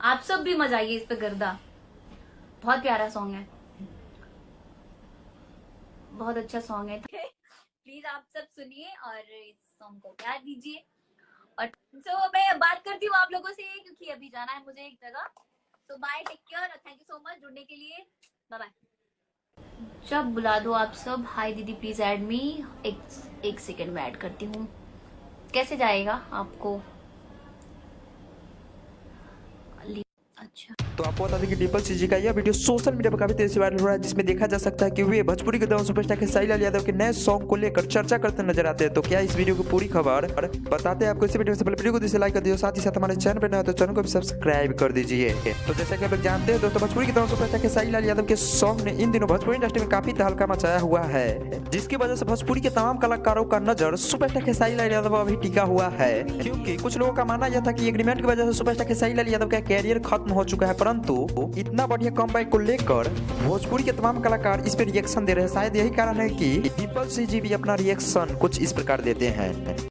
आप सब भी मजाइए इस पे गर्दा। बहुत प्यारा सॉन्ग है, बहुत अच्छा सॉन्ग है। प्लीज आप सब सुनिए और इस सॉन्ग को प्यार दीजिए। और तो मैं बात करती हूँ आप लोगों से, क्योंकि अभी जाना है मुझे एक जगह। तो bye, take care, thank you so much जुड़ने के लिए। Bye bye. जब बुला दो आप सब। हाय दीदी प्लीज ऐड मी। एक सेकेंड में ऐड करती हूँ। कैसे जाएगा आपको? अच्छा, तो आपको बता दें कि डिम्पल सी जी का यह वीडियो सोशल मीडिया पर काफी तेजी से वायरल हो रहा है, जिसमें देखा जा सकता है कि वे भोजपुरी के दौरान सुपरस्टार खेसारी लाल यादव के नए सॉन्ग को लेकर चर्चा करते नजर आते हैं। तो क्या इस वीडियो की पूरी खबर बताते हैं आपको। इस वीडियो से पहले वीडियो को दिसे लाइक कर दियो, साथ ही साथ हमारे चैनल पर नए हो तो चैनल को भी सब्सक्राइब कर दीजिए। तो जैसा कि आप लोग जानते हैं दोस्तों, भोजपुरी के दौरान सुपरस्टार खेसारी लाल यादव के सॉन्ग ने इन दिनों भोजपुरी इंडस्ट्री में काफी तहलका मचाया हुआ है, जिसकी वजह से भोजपुरी के तमाम कलाकारों का नजर सुपरस्टार खेसारी लाल यादव पर अभी टिका हुआ है। क्योंकि कुछ लोगों का मानना यह था कि एग्रीमेंट की वजह से सुपरस्टार खेसारी लाल यादव का कैरियर खत्म हो चुका है, परंतु इतना बढ़िया कमबैक को लेकर भोजपुरी के तमाम कलाकार इस पे रिएक्शन दे रहे हैं। शायद यही कारण है कि डिम्पल सी जी भी अपना रिएक्शन कुछ इस प्रकार देते हैं।